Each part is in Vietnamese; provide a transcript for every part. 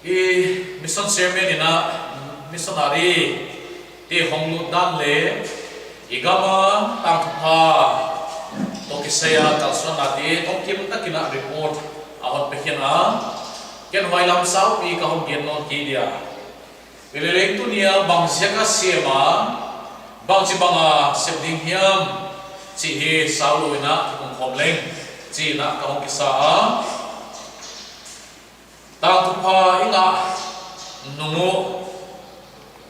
mission chairman ina missionary ti honglu dan le igama tangpha to kisaya kalson nati to kim takina report ahon pekhina ken wailam sau pi ka hom gen non ki dia peleleng tu nia bangsia ka sema bangsi banga sepding hiam chi he saulo ina kong khomleng chi na ka hom kisa tangpha inga nungu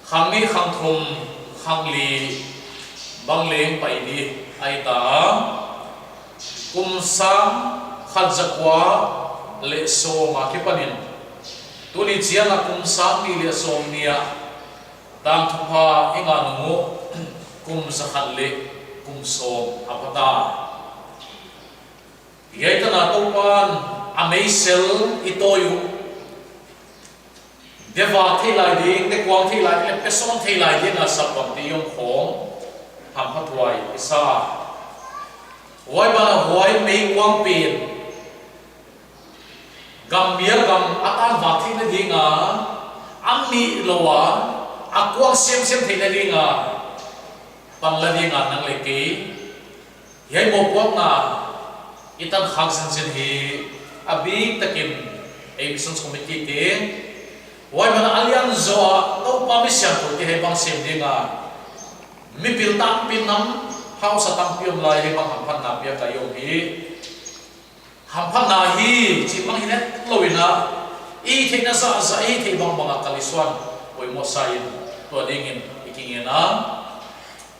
khangni khangthum khangli bangleng paidi aita kumsam khadjakwa le so ma kepanin tuni chianga kumsam ni le so nia tang thupa inga nungu kumsakhan le kumsom apata yaitana topan ameisel itoyu deva thilai ding de kwang thilai le peson thilai de na sapam ti yong khong ham hatwai isa wai ba wai mei kwang pin gam biar gam atan va thile dinga ammi lowa akwang sem thile dinga panla dinga nang le ki yai mo kwang na itan khang sen hi abi takin emissions committee ke wai mana alian zo to permission to ke bang sem dinga mi pil tam pin nam hau sa tam piom lai he bang ham na pia ka yo hi ham na hi chi bang hi loina i thina sa i thi bang bang kaliswan oi mo sain to dingin ikingena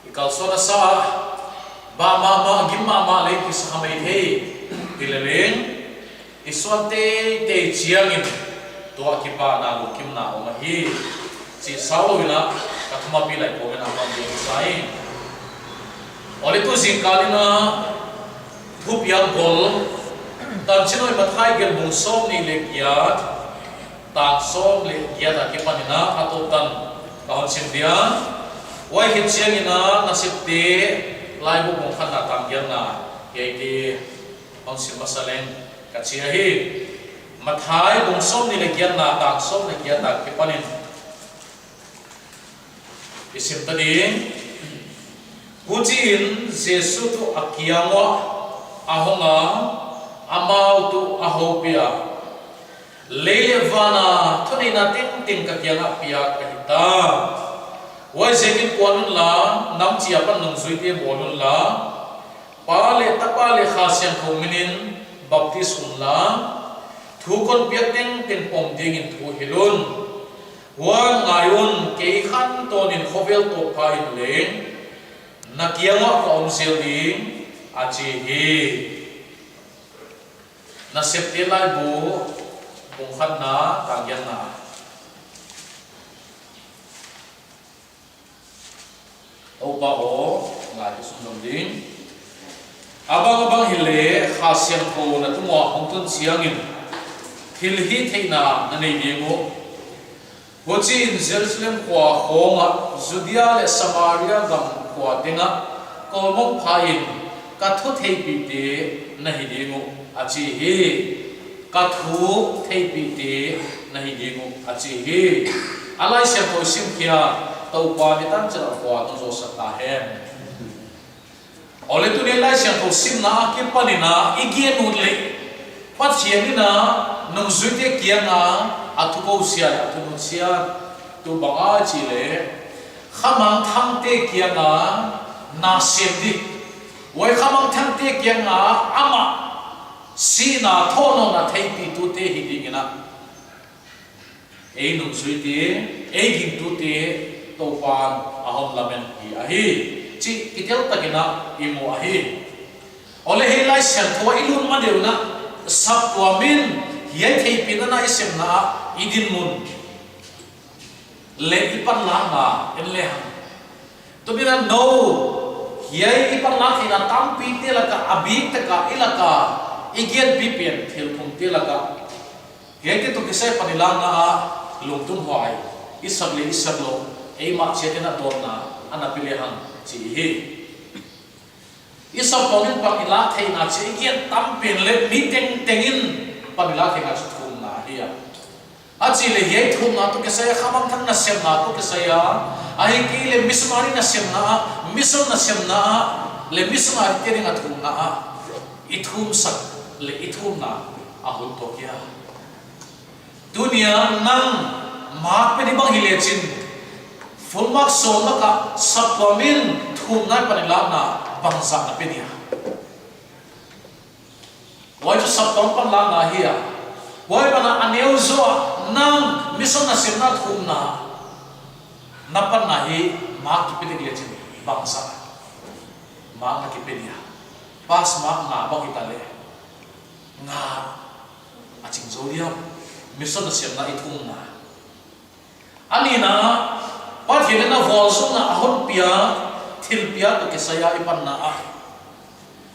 ikal sona sa ba ma gimma ma le ki sa mai the dileng iswate te chiangin to akipa na lukim na o hi si sawo ina kathuma pi lai po na bang ding sai ole tu zingkalina thupiang gol tan chinoi mathai gel bung som ni le kiat tak som le kiat akipanina atotan kahon sindia wai hit chiangina nasipte lai bu bung khan na tam gyang na yaiti on sim masaleng kachia hi mathai bung som ni le kiat na tak som le kiat akipanin isim tadi Pujiin Yesu tu akiangwa ahonga amau tu ahopia lelevana thoni na ting kakianga pia kahita wai zekin kwanun la nam chia pan nung zuite bolun la pale tapale khasian khominin baptism la thukon piateng ten pom dingin thu hilun wan ngayun ke khan tonin khovel to phain leng nakianga ka omsel ding achi hi na septelai bu bungkhan na tagyan na opa o ngai sundom ding abang hile khasian ko na tumwa hongtun siangin hilhi theina na nei demo Wajin Jerusalem kwa khonga Judea le Samaria gam kwa denga kolmong phain kathu theipi te nahi dingu achi hi kathu theipi te nahi dingu achi hi alai se ko sim kia to pa ni tan chara kwa to so sata hem ole tu ne lai se ko sim na ke panina igien udle pachiani na nong zuite kia na atuko sia atuno sia tu banga chile khamang thangte kia nga na semdi wai khamang thangte kia nga ama sina thono na theipi tu te hidingina ei nung suite ei gin tu te to pan ahom lamen hi ahi chi kitel takina imo ahi ole he lai sel thwa ilun ma deuna sap tuamin hiai theipi na isem na idin mun le ipan la na enle ham to bina no hiai ipan la thina tampi te laka abik te ka ilaka igen pipian thil phum te laka hiai te to kisai panila na lungtum hoi isaglo ei mak chetena donna ana pile han chi hi isap ponin panila theina chi igen tampin le mi tengin panila thenga thum na hiya achi le ye thum na to ke saya khamam thang na sem na to ke saya ai ki le missionary na sem na mission na sem na le missionary te ringa thum na ithum sak le ithum na ahun to kya dunia nang mak pe ni bang hile chin full mark so na ka sapwamin thum na panila na bangsa na pe dia why to sapwam pan la na hiya why bana aneu zo nang mission na sem na thum na napan na hi mak ki pe dia chin bangsa mak na ki pe dia pas mak na bang itale nga aching zodiam mission na sem na ithum na ani na pat hin na volsung na ahon pia thil pia to ke saya ipan na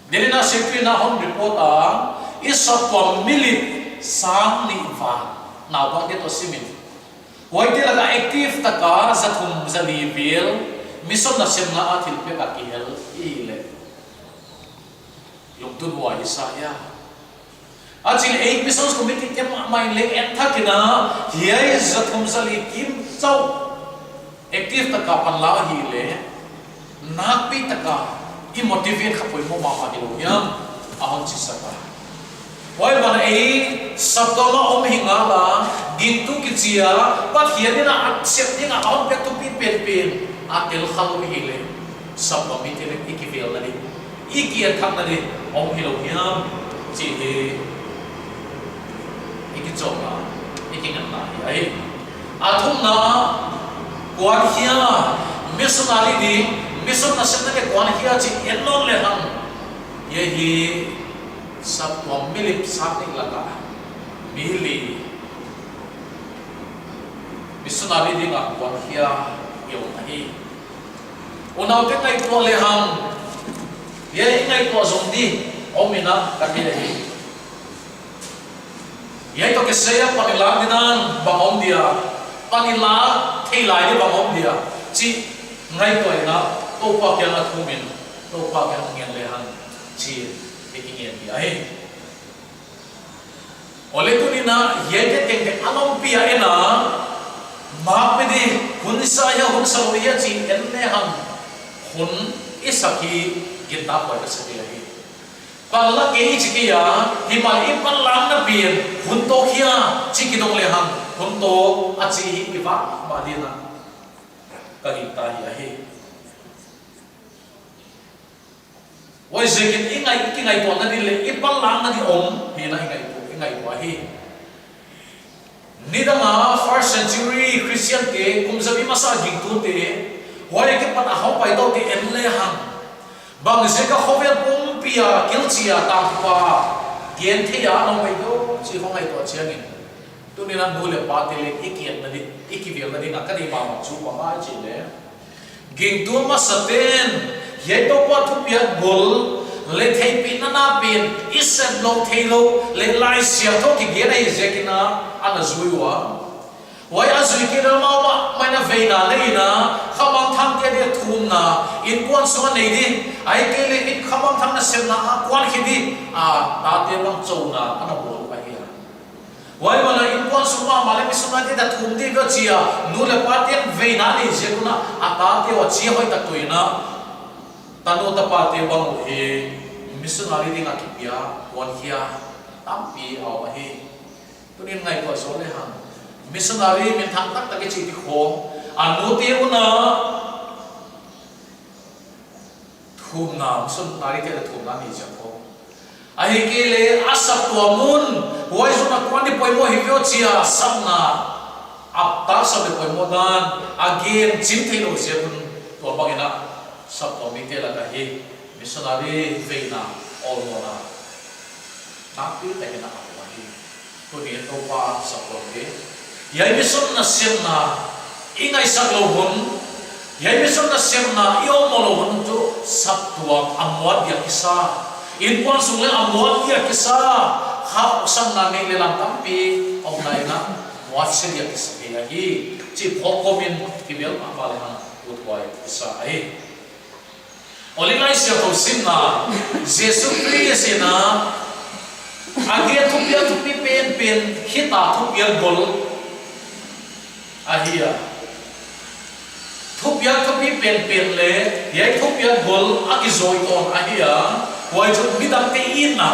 delina secretary na hon report isapwa milit sang ni va na ba ke to simin wai te laga active taka zathum zali bil mission na sem na thil pe ka kihel ile lok tu wa isaya achil 8 missions committee kem mai le enthakina hiai zathum zali kim chau active taka panla hi le nakpi taka i motivate khapoi mo ma ma lo yam ahon chi saka wai ban ei sabdoma om hinga la gintu ki chia pat hiadina accept ninga ahon pe to pi pen atel khalu hi le sabdom mi tele ikivel na ni iki athak na ni om hi lo yam chi he iki choma iki ngam na hi ai athum na kwan hia missionary ni mission na sem na ke kwan hia chi enlon le ham ye hi sab wa milip sak ni laka mili missionary ni ga kwan hia yo na hi unaw te kai to le ham ye ngai to zong di omina ka ki hi ye to ke seya panila dinan bangom dia panila theilai ni bangom dia chi ngai to ina to pa kya na thumin to pa kya ngen le han chi eking dia ai ole tu ni na ye te teng te alom pia ena ma pe di hun sa ya hun sa ro ya chi en le han hun isaki gita pa ka sa dia hi palla ke chi ki ya himal i pan lam na pin hun to khia chi ki dong le han hun to a chi hi wa ma di na ka gi ta hi hi wai zekin ingai ki ngai to na di le i pan lam na di om hi na ingai wa hi nidanga first century Christian te kumzabi masa jing tu te wai ke pat a ho pai do te en le han bang se ka khovel pum pia kilchia ta pa gen the ya no mai do chi ho ngai to chiang tu ni nan dole pa te le ikian na di ikivel na di na ka di ma chu pa ma chi le ging tu ma saten ye to pa thu pia gol le thei pin na pin isem lo thei lo le lai sia to ki ge nei zekina ana zuiwa wai azui ki na ma ma mai na veina le na khamang tham te de thum na in kon so nei di ai ke le in khamang tham na sem na kwan khi di ta te bang chou na ana bol pa hi wai mana in kon so ma le mi so na de da thum di go chia nu le pa te veina ni zekuna ta te wa chi hoi ta tuina tano ta pa te bang he missionary ding akipia wan hia tampi aw hi tunin ngai ko so le han missionary min thang tak ta ke chi ti kho anu te una thum na missionary te thum na ni ja kho ai ke le asap to mun wai so na kwani poi mo hi vyo chia samna ap ta sa be poi mo dan again chin thei lo se kun to bangena sab to mi te la ka hi missionary veina all mona tapi te na apa hi to ni to pa sab to ke yai mission na sem na ingai sak lo hun yai mission na sem na yo mo lo hun to sab to amwat ya kisa in pon sung le amwat ya kisa ha sang na ngai le lam tampi ong nai na wat se ya kisa hi chi phokomin kibel ma pa le han utwai kisa ai olilai sia to sinna jesu christ na age thupia thupi pen hita thupia gol ahia thup ya thupi pen le yai thup ya gol akizoi ton ahia wai chu midam te ina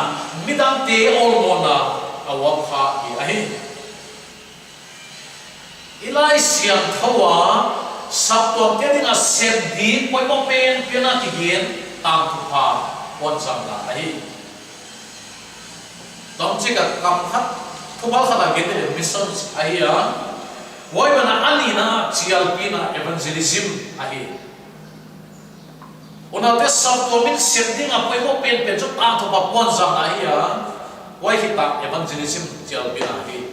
midam te olmona awam kha hi ahi ilai siam thawa sapton te ding a sem di poi mo pen pena ki gen tam thu pa pon sam la ahi dom chika kam khat thubal khana gen de missions ahia wai bana ani na chial pina evangelism ahi una te sapton min sem ding a poi mo pen pen chu tam thu pa pon sam ahia wai hita evangelism chial pina ahi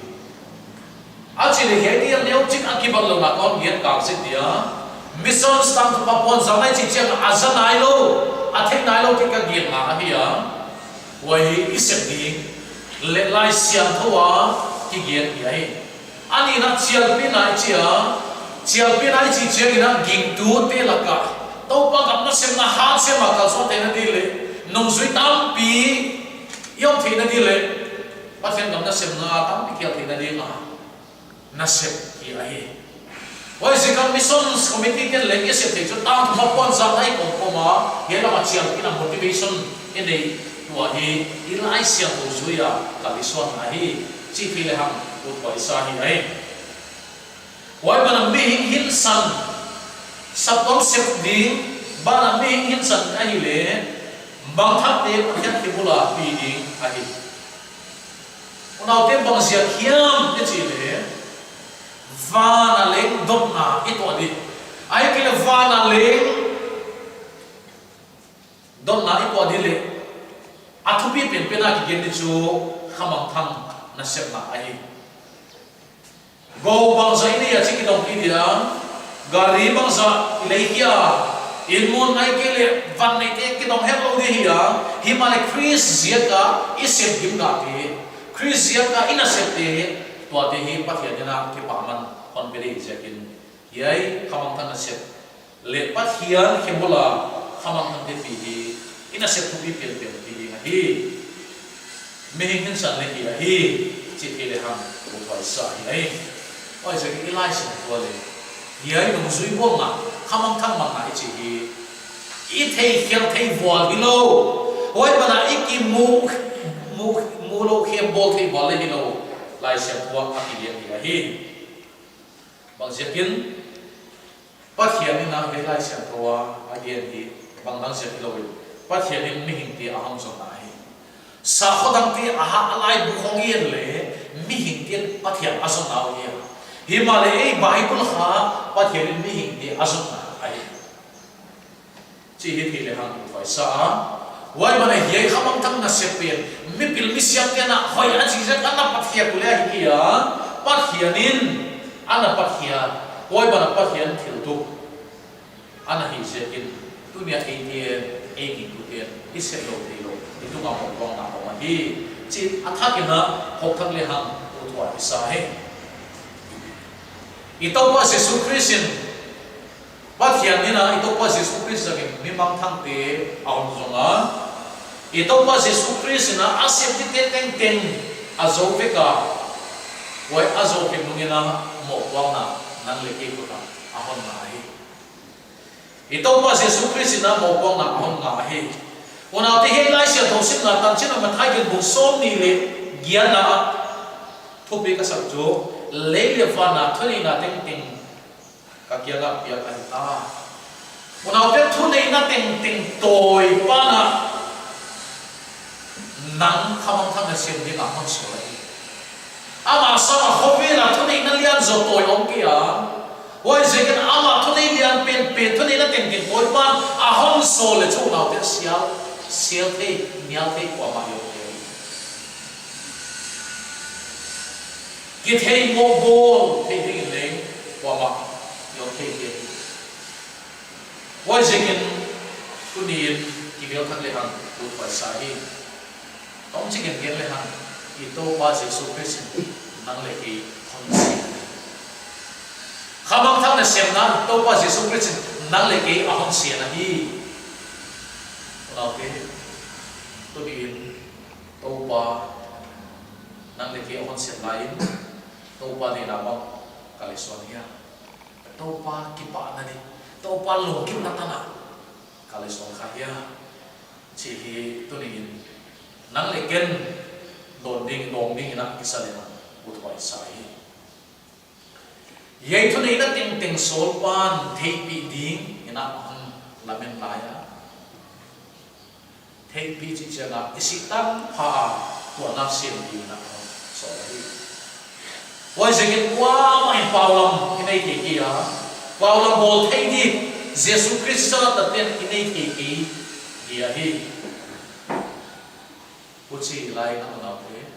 achi le he dia leo chik akibal lo na kon gen ka se dia mission stam to papon zamai chi chang azan ai lo athek nai lo ki ka gen ma ahia wai isem di le lai siam thowa ki gen hi ai ani na chial pi nai chi che na ging tu te la ka to pa kam na sem na ha se ma ka so te na di le nong zui tam pi yom the na di le pa sen kam na sem na tam pi kia the na di ma nasib ki ahi wai zikam missions committee ke lenge se te chu tam thu pon sa nai ko ma he la ma chiam ina motivation ene tu ahi ilai sia tu zuya ka bison ahi chi phi le ham u poi sa hi ai wai bana mi hin san sapom se di bana mi hin san ahi le bang thap te ko hian ti bula pi ding ahi unau te bang sia khiam te chi le vana leng dom na ito adi ay kile vana leng dom na ito adi le athupi pen pena ki gen chu khamang thang na sep na ai go bang za ini ya chi ki dong ki dia gari bang za ilai kia ilmon nai kile van nei te ki dong hello di hi ya himale chris ziaka isep him ga te chris ziaka ina sep te to te hi pathia dina ki paman kon beri jakin yai khamang tan set le pathian khembola khamang tan te pi ina set tu pi pel pel pi hi mehing hin san le hi chi ke le ham ko pai sa hi ai oi se ki lai sin ko le yai no sui bo ma khamang thang ma na chi hi I thei khiam thei wal bi lo oi bana iki mu lo khem bol thei bol le hi lo lai se ko a ki le hi bang zekin pathian ni na he lai siam towa again hi bang nang se lo pathian ni mi hing ti aham so na hi sa khodang ti aha alai bu khong yen le mi hing ti pathian ason na hi himale ei bible kha pathian ni mi hing ti ason na ai chi hi thi le hang fai sa wai bana hi khamang thang na se pen mi pil mi siam te na hoi a chi za kana pathian ku le hi ya pathianin ana pathia wai bana pathian thil tu ana hi se in dunia e ki tu te ise lo te lo itu ga mo kong na ma hi chi athak na hok thak le ham u thwa sa he ito pa Jesus Christ pathian ni na ito pa Jesus Christ sa mi mang thang te aun zonga ito pa Jesus Christ na asep ti te teng teng azo ka wai azo ke mungina mo wang na nan le ke ko ta ahon na hi ito pa Jesus Christ na mo wang na ahon na hi ona te he lai sia thosim na tan chen ma thai gen bu som ni le gian na thope ka sak jo le le fa na thoni na teng teng ka kia ga pia ka ta ona te thuni na teng teng toi pa na nang khamang thang na sim ni ka mon so ama sama khobe na thuni na lian zo toi ong kia wai zekin ama thuni lian pen pen thuni na teng teng toi pa a hon so le chu na te sial the nial the kwa ma yo te ki thei mo bol thei ding le kwa ma yo te ke wai zekin thuni ki bel thak le hang tu pa sa hi tong chicken gen le hang ito pa Jesus Christ nang le ki khon si khamang thang na sem na to pa Jesus Christ nang le ki ahon si na hi okay to bi to pa nang le ki ahon si lain to pa ni na ma kalisonnya topa kipa nadi topa longkim natana kalison kaya cihi tunin nang leken donding ina kisalena utwai sai yai tunin ina ting solpan theipi ding ina lamen laya theipi chi changa isitan ha tua nasin ina sorry wai zegin wa mai paulam inai ki ya paulam bol thei di Jesus Christ taten inai ki dia hi uchi lai na na pe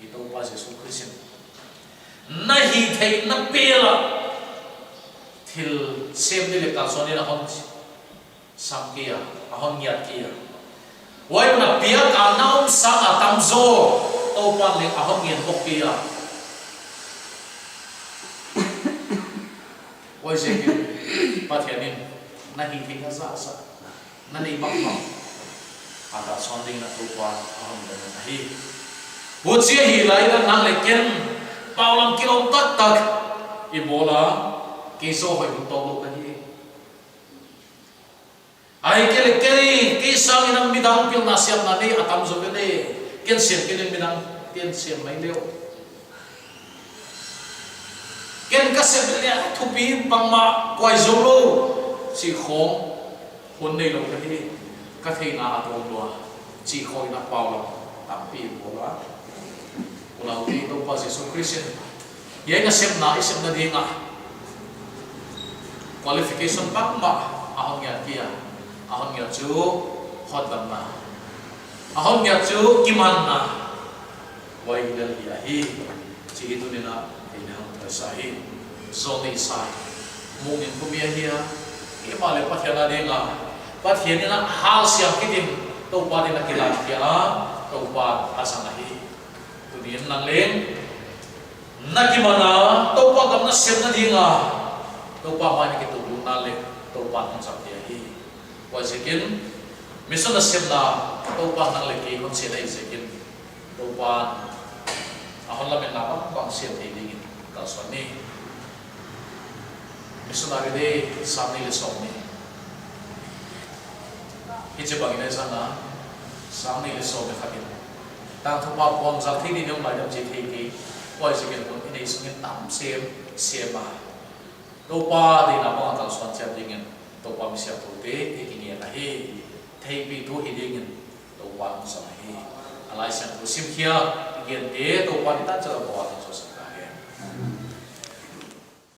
ito pa Jesus Christ nahi thei na pela thil sem ni le ka soni na hon sam kia ahon yat kia wai na pia ka naum sang atam zo to pan le ahon yen bok kia wai je ki pathianin nahi thei na za sa nani bak bak ada sonding na tu pan ahon le nahi buchi hi lai na nang le ken paulam kilom tak tak ibola kiso hoi to lo ka ni ai kele kele kisang inang midang pil nasiam nani atam zo kene ken sir kene midang ten sir mai leo ken ka sir le thupi pangma kwai zo lo si khong hon nei lo ka ni ka thei na atom lo chi khoi na paulam tampi bola ulau ti to pa Jesus Christ ye nga sem na isem na dinga qualification pangma ahong ya kia ahon ya chu hot dam na ahon ya chu kiman na wai dal ya hi chi tu ni na ina ta sai so ni sai mungin kumia hiya ke male pathiana denga pathiani na hal siam kitim to pa ni na kila kia to pa asana hi tu ni nang leng na kimana to pa gam na sem na dinga to pa ma ni ki tu na le to pa nang sak ya hi wajikin mission asemna topa nang leki kon se dai sekin topa ahon la men na bang se thei ding ka soni missionary de samne le somni hiche bangina sana samne le somne khatin tang thopa pom jak thei ni nyom lai dam chi thei ki wajikin kon inei sungin tam sema topa de na bang ka son chap ding topa misya puti ikingi lahi theipi tu hidingin topa musa lahi alai sang tu simkhia igen e topa ni ta chara bawa so